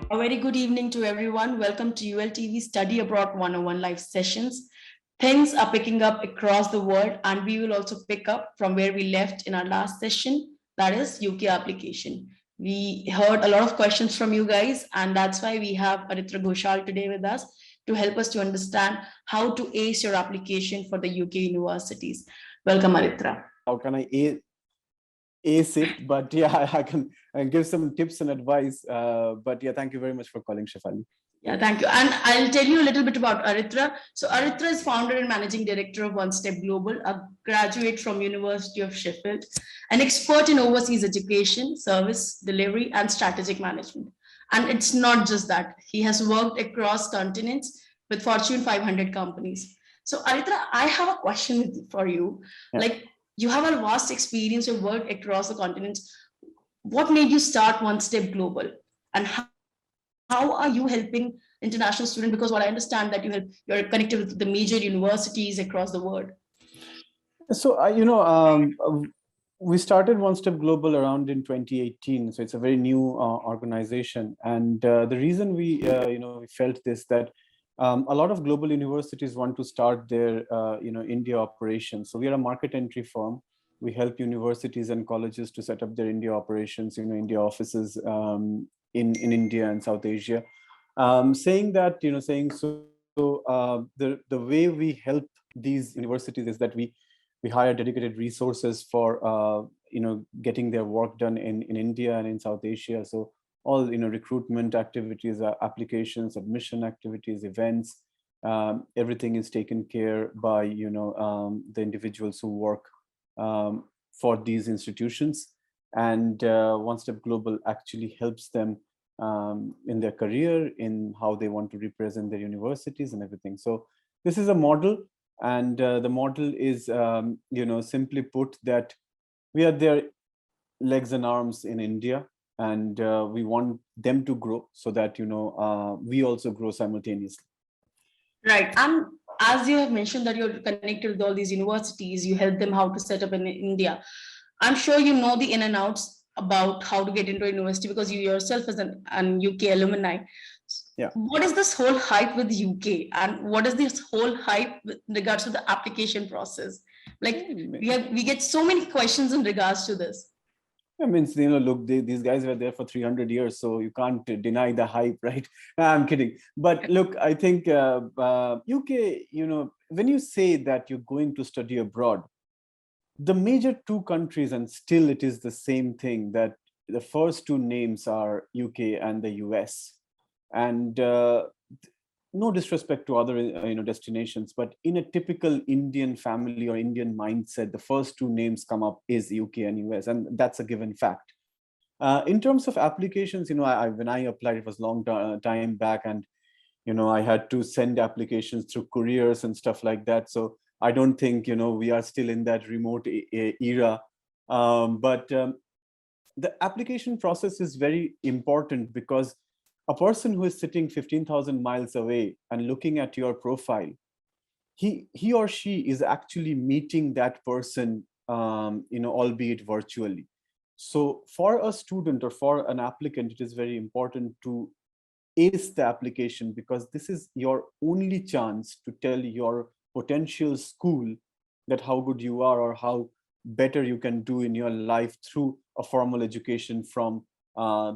A very good evening to everyone. Welcome to ULTV Study Abroad 101 live sessions. Things are picking up across the world, and we will also pick up from where we left in our last session, that is UK application. We heard a lot of questions from you guys, and that's why we have Aritra Goshal today with us to help us to understand how to ace your application for the UK universities. Welcome, Aritra. How can I ace it? But yeah, I give some tips and advice. But yeah, thank you very much for calling, Shafali. Yeah, thank you. And I'll tell you a little bit about Aritra. So Aritra is founder and managing director of One Step Global, a graduate from University of Sheffield, an expert in overseas education, service delivery, and strategic management. And it's not just that. He has worked across continents with Fortune 500 companies. So Aritra, I have a question for you. Yeah. Like, you have a vast experience, you've worked across the continents. What made you start One Step Global? And how are you helping international students? Because what I understand that you're connected with the major universities across the world. So we started One Step Global around in 2018. So it's a very new organization, and the reason we we felt this that a lot of global universities want to start their India operations. So we are a market entry firm. We help universities and colleges to set up their India operations, India offices in India and South Asia. Saying the way we help these universities is that we hire dedicated resources for getting their work done in India and in South Asia. So all recruitment activities, applications, admission activities, events, everything is taken care by the individuals who work for these institutions. And One Step Global actually helps them in their career, in how they want to represent their universities and everything. So this is a model, and the model is simply put that we are their legs and arms in India, and we want them to grow so that we also grow simultaneously. Right. And as you have mentioned that you're connected with all these universities, you help them how to set up in India. I'm sure you know the in and outs about how to get into a university because you yourself as an UK alumni. Yeah. What is this whole hype with UK, and what is this whole hype with regards to the application process? Like we get so many questions in regards to this. I mean, look, these guys were there for 300 years, so you can't deny the hype, right? I'm kidding. But look, I think UK, when you say that you're going to study abroad, the major two countries, and still it is the same thing, that the first two names are UK and the US. And no disrespect to other destinations, but in a typical Indian family or Indian mindset, the first two names come up is UK and US, and that's a given fact. In terms of applications, when I applied, it was long time back, and I had to send applications through couriers and stuff like that. So I don't think we are still in that remote era, but the application process is very important, because a person who is sitting 15,000 miles away and looking at your profile, he or she is actually meeting that person, albeit virtually. So for a student or for an applicant, it is very important to ace the application, because this is your only chance to tell your potential school that how good you are or how better you can do in your life through a formal education from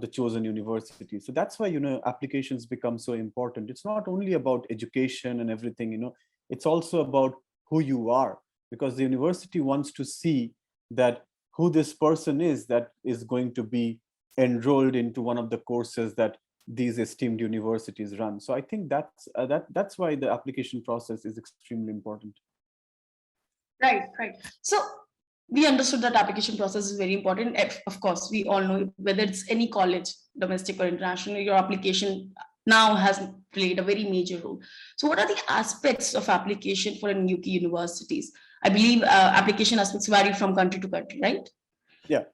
the chosen university. So that's why applications become so important. It's not only about education and everything, it's also about who you are, because the university wants to see that who this person is that is going to be enrolled into one of the courses that these esteemed universities run. So I think that's why the application process is extremely important. Right. So we understood that application process is very important. Of course, we all know whether it's any college, domestic or international, your application now has played a very major role. So what are the aspects of application for an UK universities? I believe application aspects vary from country to country, right? Yeah,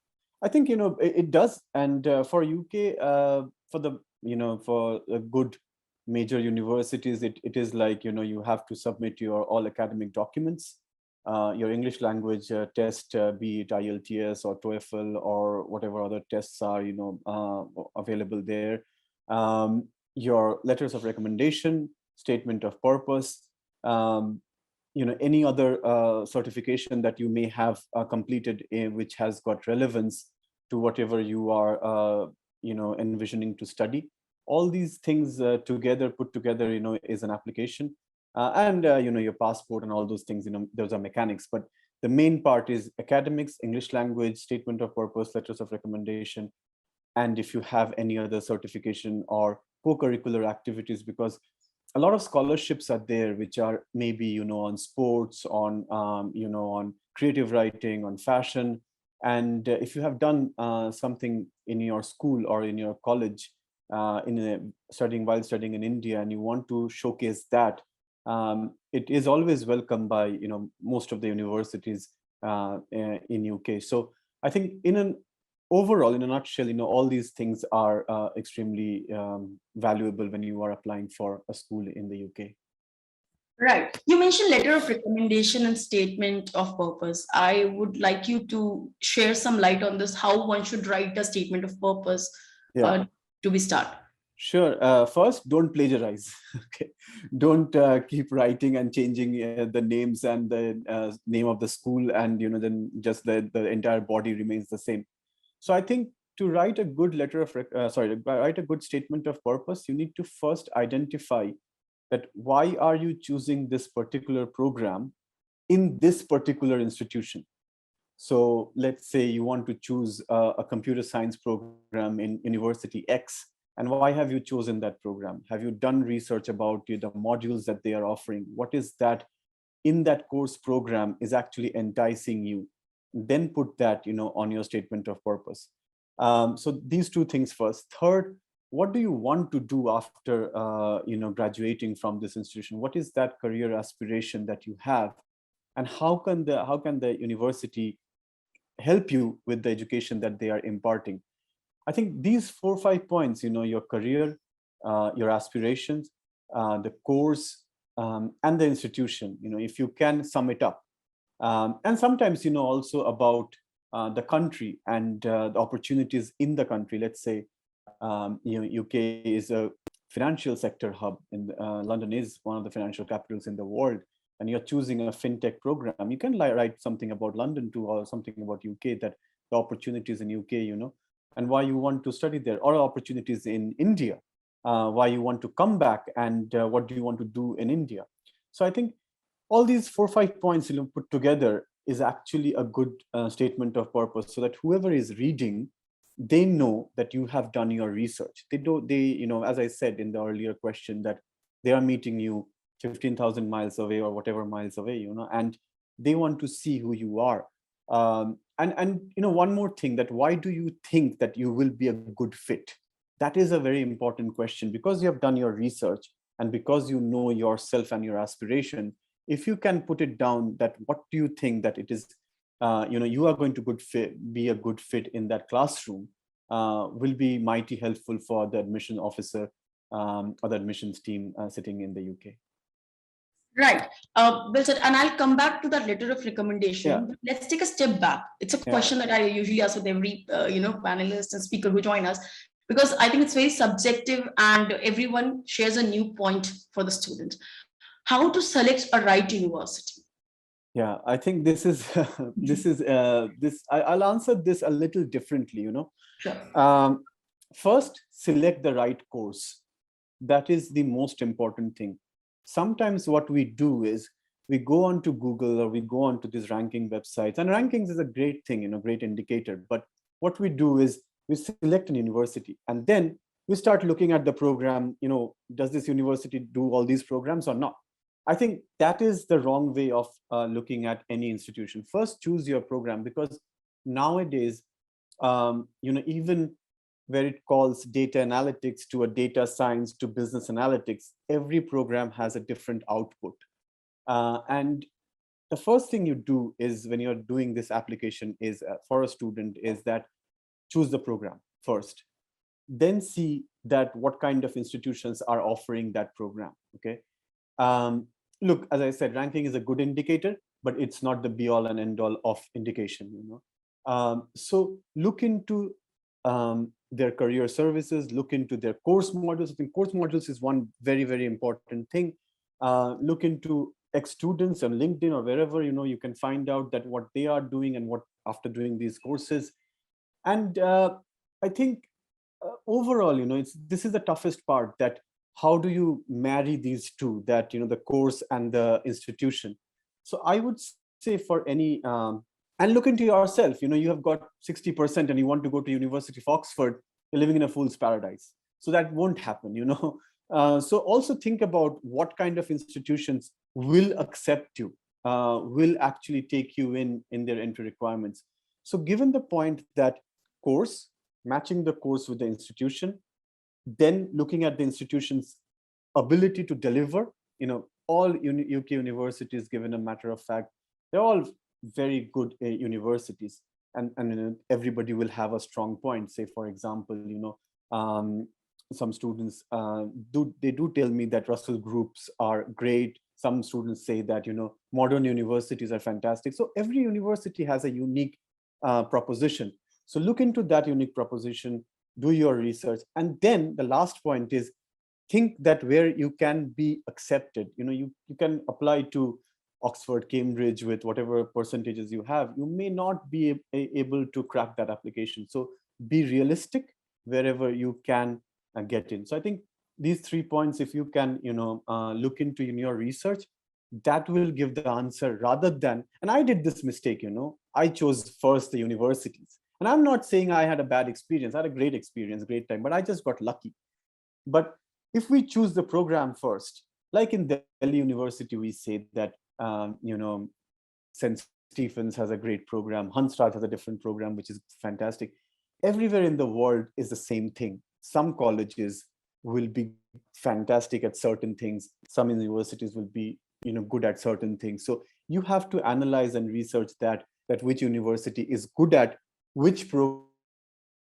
I think it does. And for UK, for a good major universities, it is like you have to submit your all academic documents, your English language test, be it IELTS or TOEFL or whatever other tests are available there. your letters of recommendation, statement of purpose, um, any other certification that you may have completed which has got relevance to whatever you are envisioning to study. All these things together, put together, is an application. And your passport and all those things, those are mechanics. But the main part is academics, English language, statement of purpose, letters of recommendation, and if you have any other certification or co-curricular activities, because a lot of scholarships are there which are maybe on sports, on on creative writing, on fashion. And if you have done something in your school or in your college, while studying in India, and you want to showcase that, it is always welcome by most of the universities in UK. So I think overall, in a nutshell, all these things are extremely valuable when you are applying for a school in the UK. Right. You mentioned letter of recommendation and statement of purpose. I would like you to share some light on this, how one should write a statement of purpose to be start. Sure. First, don't plagiarize. Okay. Don't keep writing and changing the names and the name of the school, and then just the entire body remains the same. So I think to write a good write a good statement of purpose, you need to first identify that why are you choosing this particular program in this particular institution. So let's say you want to choose a computer science program in University X. And why have you chosen that program? Have you done research about the modules that they are offering? What is that in that course program is actually enticing you? Then put that on your statement of purpose. So these two things first. Third, what do you want to do after graduating from this institution? What is that career aspiration that you have, and how can the university help you with the education that they are imparting? I think these 4 or 5 points, your career, your aspirations, the course, and the institution, if you can sum it up. And sometimes, also about the country and the opportunities in the country. Let's say, UK is a financial sector hub, and London is one of the financial capitals in the world, and you're choosing a fintech program. You can write something about London too, or something about UK, that the opportunities in UK, and why you want to study there, or opportunities in India, why you want to come back, and what do you want to do in India. So I think all these 4 or 5 points put together is actually a good statement of purpose, so that whoever is reading, they know that you have done your research. As I said in the earlier question, that they are meeting you 15,000 miles away or whatever miles away, and they want to see who you are. And one more thing, that why do you think that you will be a good fit? That is a very important question, because you have done your research and because you know yourself and your aspiration. If you can put it down, that what do you think that it is, you are going to be a good fit in that classroom, will be mighty helpful for the admission officer or the admissions team sitting in the UK. Right. Well said. And I'll come back to that letter of recommendation. Yeah. But let's take a step back. It's a question that I usually ask with every panelist and speaker who join us, because I think it's very subjective and everyone shares a new point for the student. How to select a right university? Yeah, I think this is I'll answer this a little differently. Sure. First, select the right course. That is the most important thing. Sometimes what we do is we go on to Google, or we go on to these ranking websites, and rankings is a great thing, great indicator. But what we do is we select an university, and then we start looking at the program. Does this university do all these programs or not? I think that is the wrong way of looking at any institution. First, choose your program, because nowadays, even where it calls data analytics to a data science to business analytics, every program has a different output. And the first thing you do is, when you're doing this application, is for a student, is that choose the program first. Then see that what kind of institutions are offering that program. Okay. Look, as I said, ranking is a good indicator, but it's not the be all and end all of indication. So look into their career services, look into their course modules. I think course modules is one very, very important thing. Look into ex-students on LinkedIn or wherever, you can find out that what they are doing and what after doing these courses. And I think overall, this is the toughest part, that how do you marry these two, that, the course and the institution. So I would say for any, and look into yourself, you have got 60% and you want to go to University of Oxford, you're living in a fool's paradise. So that won't happen. So also think about what kind of institutions will accept you, will actually take you in their entry requirements. So given the point that course, matching the course with the institution, then looking at the institution's ability to deliver, all UK universities, given a matter of fact, they're all very good universities, and everybody will have a strong point. Say, for example, some students do tell me that Russell groups are great. Some students say that modern universities are fantastic. So every university has a unique proposition. So look into that unique proposition, do your research, and then the last point is think that where you can be accepted, you can apply to Oxford, Cambridge with whatever percentages you have. You may not be able to crack that application. So be realistic wherever you can get in. So I think these 3 points, if you can, look into in your research, that will give the answer rather than, and I did this mistake, I chose first the universities. And I'm not saying I had a bad experience. I had a great experience, great time, but I just got lucky. But if we choose the program first, like in Delhi University, we say that, St. Stephen's has a great program, Hansraj has a different program, which is fantastic. Everywhere in the world is the same thing. Some colleges will be fantastic at certain things. Some universities will be, good at certain things. So you have to analyze and research that which university is good at which program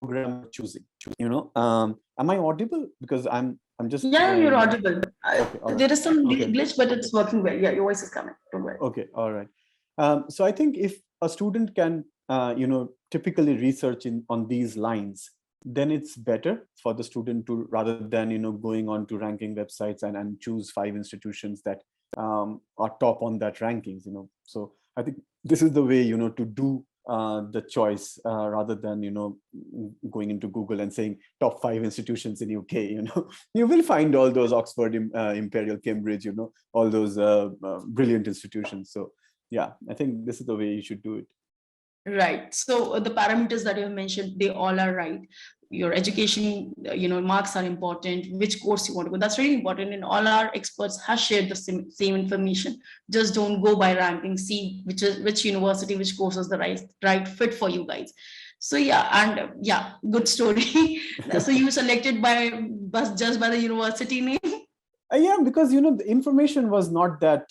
you're choosing. Am I audible? Because I'm just You're audible. Okay, all right. There is some Okay. glitch, but it's working well. Yeah, your voice is coming. Don't worry. Okay, all right. So I think if a student can, typically research on these lines, then it's better for the student to, rather than, going on to ranking websites and choose 5 institutions that are top on that rankings. So I think this is the way, to do the choice, rather than going into Google and saying top 5 institutions in UK. You will find all those Oxford, Imperial, Cambridge, all those brilliant institutions. So yeah, I think this is the way you should do it. Right. So the parameters that you have mentioned, they all are right. Your education, marks are important, which course you want to go. That's really important. And all our experts have shared the same information. Just don't go by ranking, see which university, which course is the right fit for you guys. So yeah, and good story. So you selected just by the university name? Yeah, because, the information was not that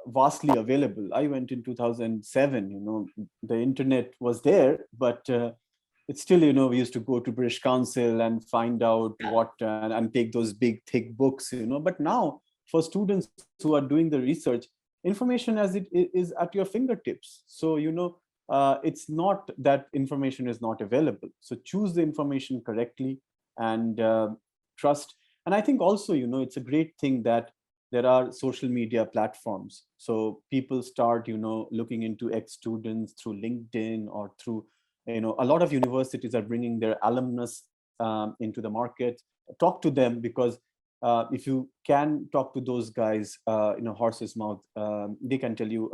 vastly available. I went in 2007, the internet was there, but it's still, we used to go to British Council and find out what, and take those big, thick books, but now for students who are doing the research, information as it is at your fingertips. So, it's not that information is not available. So choose the information correctly and trust. And I think also, it's a great thing that there are social media platforms. So people start, looking into ex-students through LinkedIn or through, a lot of universities are bringing their alumnus into the market. Talk to them, because if you can talk to those guys, horse's mouth, they can tell you,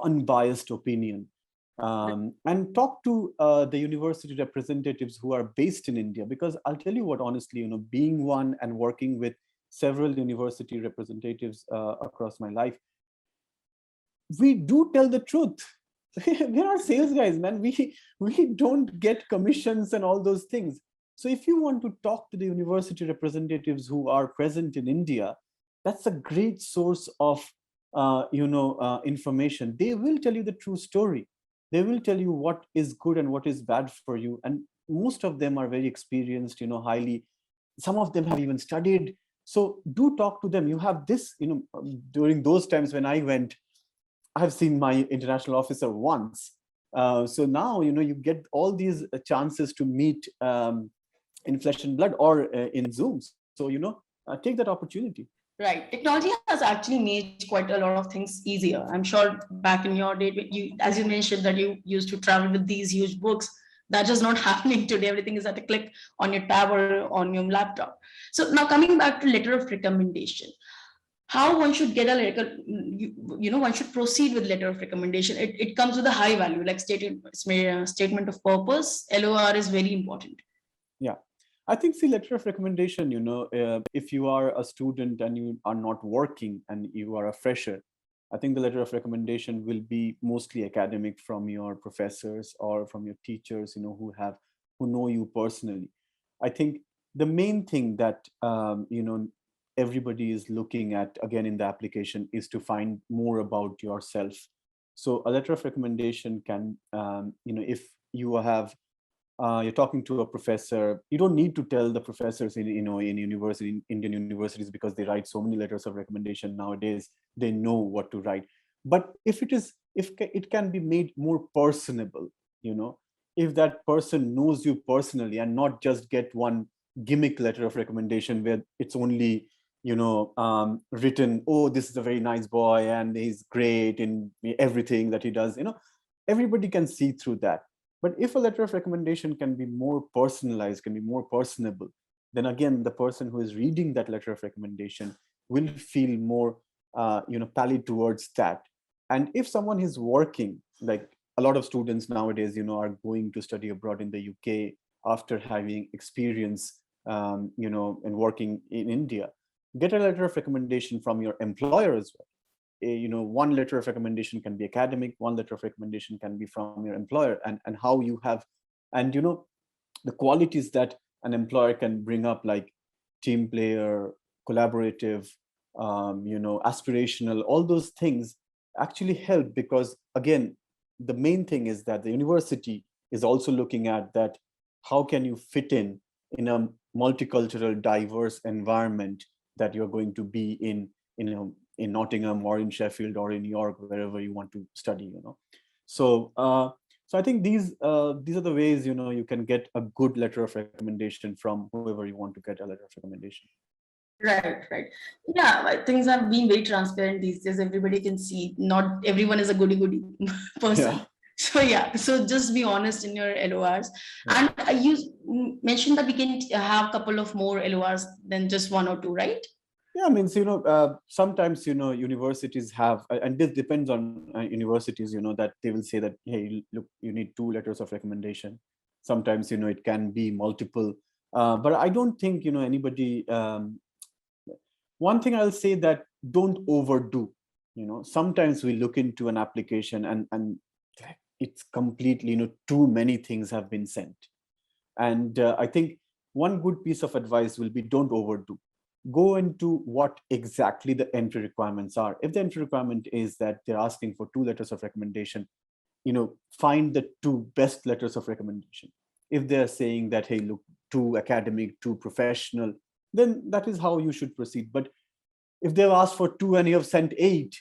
unbiased opinion. And talk to the university representatives who are based in India, because I'll tell you what, honestly, being one and working with several university representatives across my life, we do tell the truth. We're not sales guys, man. We don't get commissions and all those things. So if you want to talk to the university representatives who are present in India, that's a great source of information. They will tell you the true story. They will tell you what is good and what is bad for you. And most of them are very experienced, some of them have even studied. So do talk to them. You have this, during those times when I went, I have seen my international officer once. So now, you get all these chances to meet in flesh and blood or in Zoom. So, take that opportunity. Right. Technology has actually made quite a lot of things easier. I'm sure back in your day, as you mentioned that you used to travel with these huge books, that is not happening today. Everything is at a click on your tab or on your laptop. So now coming back to letter of recommendation, how one should get a letter, one should proceed with letter of recommendation. It comes with a high value, like statement of purpose. LOR is very important. Yeah. I think, see, letter of recommendation, if you are a student and you are not working and you are a fresher, I think the letter of recommendation will be mostly academic from your professors or from your teachers, who know you personally. I think the main thing that, everybody is looking at again in the application is to find more about yourself. So a letter of recommendation can, if you have you're talking to a professor, you don't need to tell the professors in university, in Indian universities, because they write so many letters of recommendation nowadays. They know what to write. But if it can be made more personable, if that person knows you personally and not just get one gimmick letter of recommendation where it's only written, oh, this is a very nice boy and he's great in everything that he does. Everybody can see through that. But if a letter of recommendation can be more personalized, can be more personable, then again, the person who is reading that letter of recommendation will feel more, pallid towards that. And if someone is working, like a lot of students nowadays, are going to study abroad in the UK after having experience, and working in India, get a letter of recommendation from your employer as well. One letter of recommendation can be academic, one letter of recommendation can be from your employer, and how you have, and the qualities that an employer can bring up, like team player, collaborative, aspirational, all those things actually help, because again, the main thing is that the university is also looking at that, how can you fit in a multicultural, diverse environment that you're going to be in Nottingham or in Sheffield or in New York, wherever you want to study, So, so I think these are the ways, you can get a good letter of recommendation from whoever you want to get a letter of recommendation. Right, right. Yeah, things have been very transparent these days. Everybody can see. Not everyone is a goody person. Yeah. So yeah, so just be honest in your LORs. Yeah. And you mentioned that we can have a couple of more LORs than just one or two, right? Yeah, I mean, so, sometimes, universities have, and this depends on universities, that they will say that, hey, look, you need 2 letters of recommendation. Sometimes, it can be multiple. But I don't think, anybody, one thing I'll say, that don't overdo. Sometimes we look into an application and it's completely, too many things have been sent. And I think one good piece of advice will be, don't overdo. Go into what exactly the entry requirements are. If the entry requirement is that they're asking for 2 letters of recommendation, find the 2 best letters of recommendation. If they're saying that, hey, look, too academic, too professional, then that is how you should proceed. But if they've asked for 2 and you have sent 8,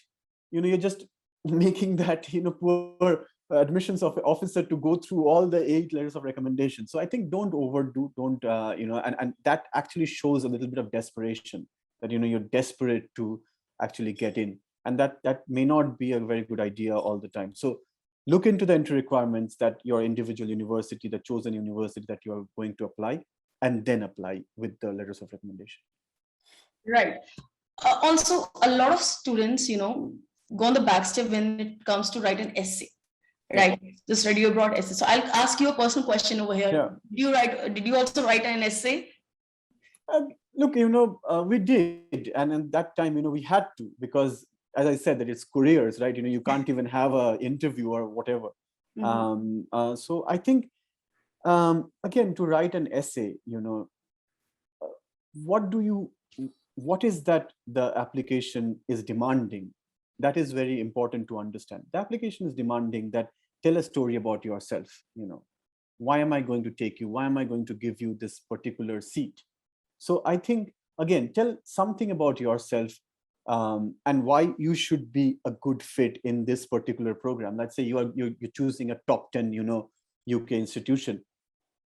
you're just making that, poor admissions of officer to go through all the 8 letters of recommendation. So I think don't overdo, don't, and that actually shows a little bit of desperation, that, you're desperate to actually get in. And that may not be a very good idea all the time. So look into the entry requirements that your individual university, the chosen university that you are going to apply, and then apply with the letters of recommendation. Right. Also, a lot of students, go on the back step when it comes to write an essay. Right, just radio abroad essay. So I'll ask you a personal question over here. Yeah. Did you also write an essay? Look, we did, and at that time, we had to, because, as I said, that it's careers, right? You can't even have a interview or whatever. So I think, again, to write an essay, what is that the application is demanding? That is very important to understand. The application is demanding that, tell a story about yourself. Why am I going to take you? Why am I going to give you this particular seat? So I think, again, tell something about yourself, and why you should be a good fit in this particular program. Let's say you're choosing a top 10, UK institution.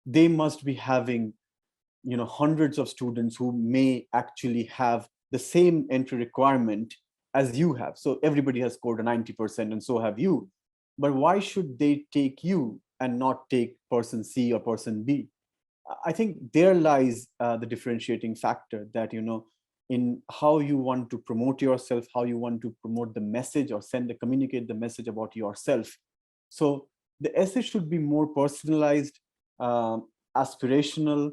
They must be having, hundreds of students who may actually have the same entry requirement as you have. So everybody has scored a 90%, and so have you. But why should they take you and not take person C or person B? I think there lies the differentiating factor, that, in how you want to promote yourself, how you want to promote the message or communicate the message about yourself. So the essay should be more personalized, aspirational,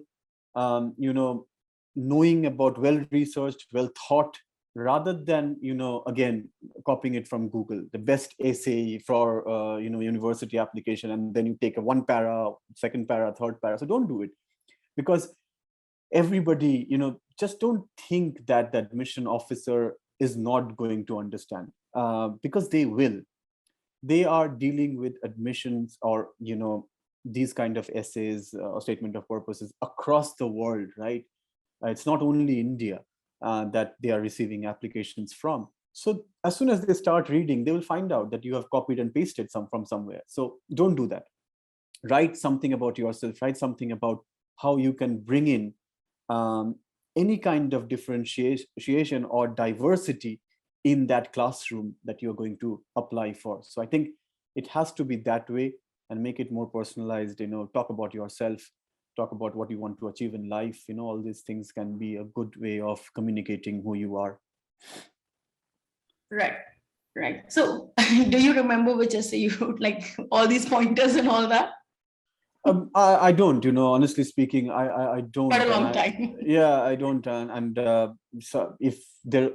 knowing about, well-researched, well-thought, rather than, again, copying it from Google, the best essay for, university application, and then you take a one para, second para, third para. So don't do it, because everybody, just don't think that the admission officer is not going to understand, because they will. They are dealing with admissions, or these kind of essays or statement of purposes across the world, right? It's not only India that they are receiving applications from. So as soon as they start reading, they will find out that you have copied and pasted some from somewhere. So don't do that. Write something about yourself, write something about how you can bring in any kind of differentiation or diversity in that classroom that you're going to apply for. So I think it has to be that way, and make it more personalized. Talk about yourself, talk about what you want to achieve in life. All these things can be a good way of communicating who you are. Right. Right. So do you remember which essay you wrote, like all these pointers and all that? I don't, honestly speaking, I don't. Quite a long time. Yeah, I don't. And so if there,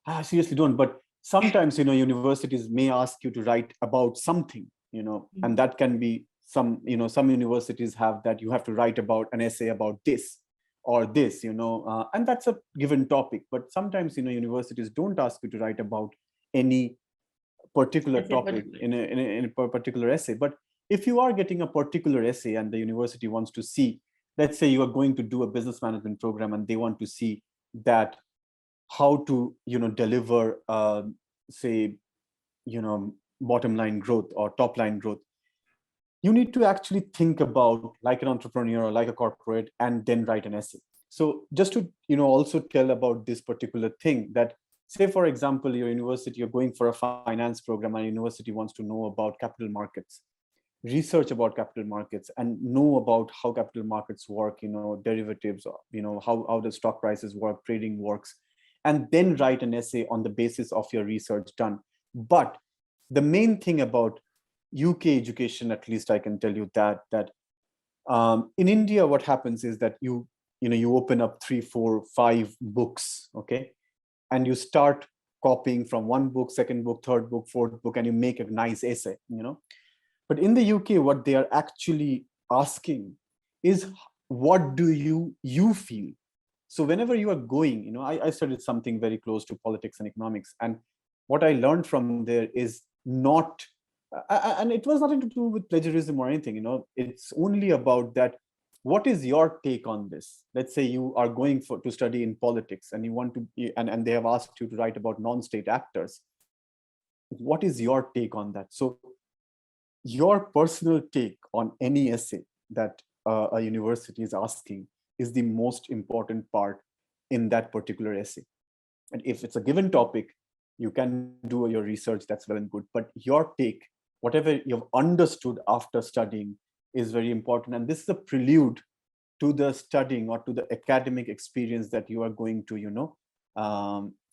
I seriously don't. But sometimes, universities may ask you to write about something, and that can be some universities have that you have to write about an essay about this or this, and that's a given topic. But sometimes, universities don't ask you to write about any particular topic in a particular essay. But if you are getting a particular essay and the university wants to see, let's say you are going to do a business management program, and they want to see that how to deliver say bottom line growth or top line growth, you need to actually think about like an entrepreneur or like a corporate, and then write an essay. So just to also tell about this particular thing, that say for example your university, you're going for a finance program, and university wants to know about capital markets, research about capital markets, and know about how capital markets work, derivatives, how the stock prices work, trading works, and then write an essay on the basis of your research done. But the main thing about UK education, at least I can tell you that in India, what happens is that you open up 3, 4, 5 books, okay, and you start copying from one book, second book, third book, fourth book, and you make a nice essay, But in the UK, what they are actually asking is, what do you feel? So whenever you are going, I studied something very close to politics and economics, and what I learned from there is not, and it was nothing to do with plagiarism or anything, it's only about that. What is your take on this? Let's say you are going to study in politics, and you want to, and they have asked you to write about non-state actors. What is your take on that? So your personal take on any essay that a university is asking is the most important part in that particular essay. And if it's a given topic, you can do your research, that's well and good. But your take, whatever you've understood after studying, is very important. And this is a prelude to the studying or to the academic experience that you are going to,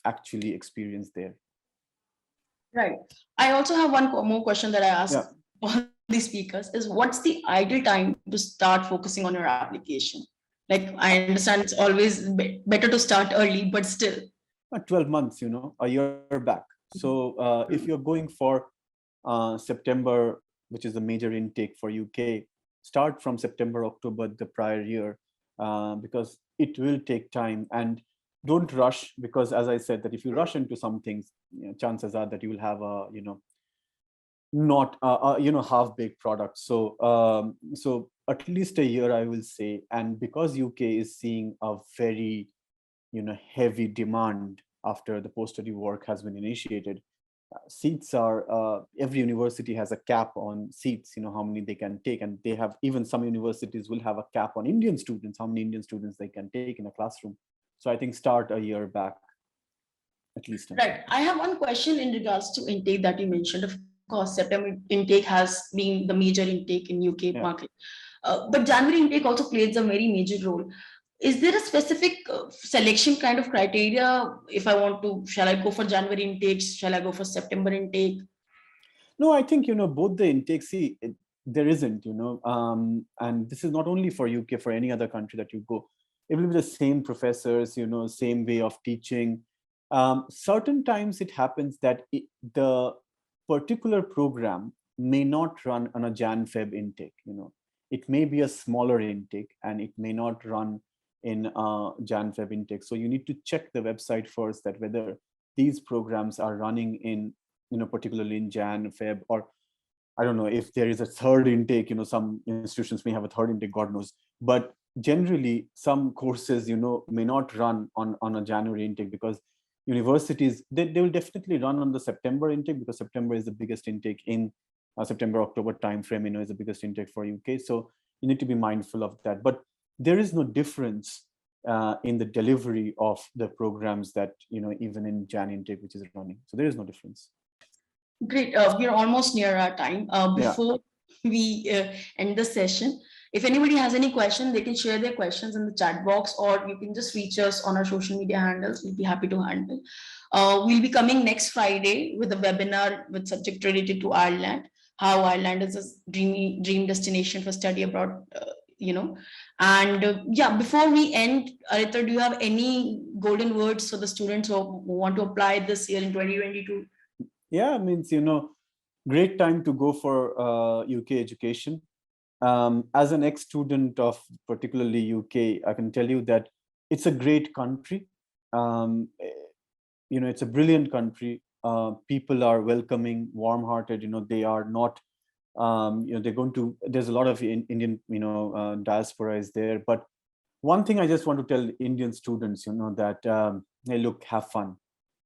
actually experience there. Right. I also have one more question that I ask all the speakers is, what's the ideal time to start focusing on your application? Like, I understand it's always better to start early, but still. 12 months, a year back. So if you're going for September, which is the major intake for UK, start from September, October the prior year, because it will take time. And don't rush, because as I said, that if you rush into some things, chances are that you will have a, not half-baked product. So at least a year, I will say. And because UK is seeing a very heavy demand after the post-study work has been initiated. Seats are, every university has a cap on seats, how many they can take. And they have, even some universities will have a cap on Indian students, how many Indian students they can take in a classroom. So I think start a year back, at least. Right. I have one question in regards to intake that you mentioned. Of course, September intake has been the major intake in UK market. But January intake also plays a very major role. Is there a specific selection kind of criteria? If I want to, shall I go for January intakes? Shall I go for September intake? No, I think, both the intakes, there isn't, and this is not only for UK, for any other country that you go. It will be the same professors, same way of teaching. Certain times it happens that the particular program may not run on a Jan-Feb intake, It may be a smaller intake and it may not run in Jan-Feb intake. So you need to check the website first that whether these programs are running in, particularly in Jan, Feb, or I don't know if there is a third intake, some institutions may have a third intake, God knows. But generally, some courses, may not run on a January intake, because universities, they will definitely run on the September intake, because September is the biggest intake in September, October timeframe, is the biggest intake for UK. So you need to be mindful of that. But there is no difference in the delivery of the programs that, even in Jan intake, which is running. So there is no difference. Great. We're almost near our time. Before we end the session, if anybody has any question, they can share their questions in the chat box, or you can just reach us on our social media handles. We'll be happy to handle. We'll be coming next Friday with a webinar with subject related to Ireland, how Ireland is a dream destination for study abroad, And before we end, Aritra, do you have any golden words for the students who want to apply this year in 2022? Yeah, means, great time to go for UK education. As an ex-student of particularly UK, I can tell you that it's a great country. It's a brilliant country. People are welcoming, warm-hearted. They are not. They're going to. There's a lot of Indian, diaspora is there. But one thing I just want to tell Indian students, that hey, look, have fun.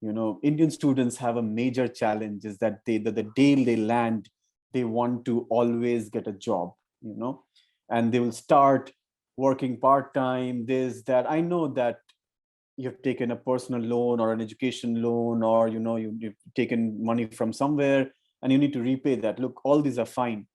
Indian students have a major challenge, is that the day they land, they want to always get a job, and they will start working part-time, this, that. I know that you've taken a personal loan or an education loan, or, you've taken money from somewhere and you need to repay that. Look, all these are fine,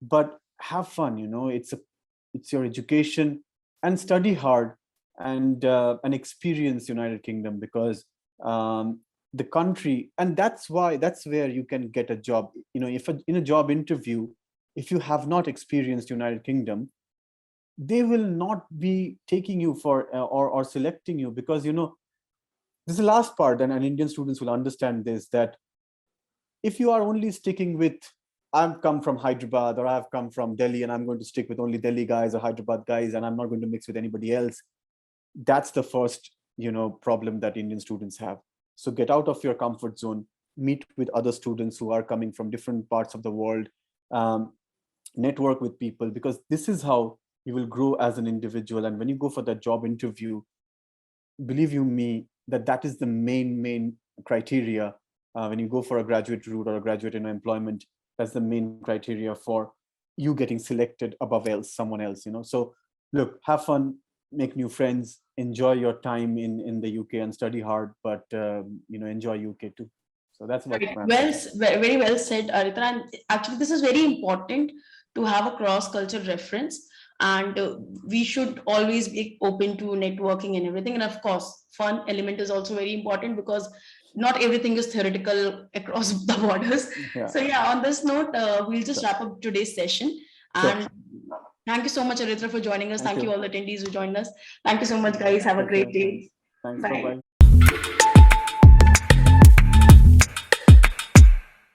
but have fun, it's your education, and study hard, and experience United Kingdom, because the country, and that's where you can get a job. If in a job interview, if you have not experienced United Kingdom, they will not be taking you for or selecting you, because this is the last part, and Indian students will understand this, that if you are only sticking with, I've come from Hyderabad, or I've come from Delhi, and I'm going to stick with only Delhi guys or Hyderabad guys, and I'm not going to mix with anybody else, that's the first problem that Indian students have. So get out of your comfort zone, meet with other students who are coming from different parts of the world, network with people, because this is how you will grow as an individual. And when you go for that job interview, believe you me, that is the main criteria. When you go for a graduate route or a graduate employment, that's the main criteria for you getting selected above someone else. So look, have fun, make new friends, enjoy your time in the UK, and study hard, but enjoy UK too. So that's what. Very well said, Aritra. And actually, this is very important to have a cross-cultural reference, and we should always be open to networking and everything. And of course, fun element is also very important, because not everything is theoretical across the borders. Yeah. So on this note, we'll just wrap up today's session. And thank you so much, Aritra, for joining us. Thank you all the attendees who joined us. Thank you so much, guys. Have a great day. Thanks. Bye. Bye-bye.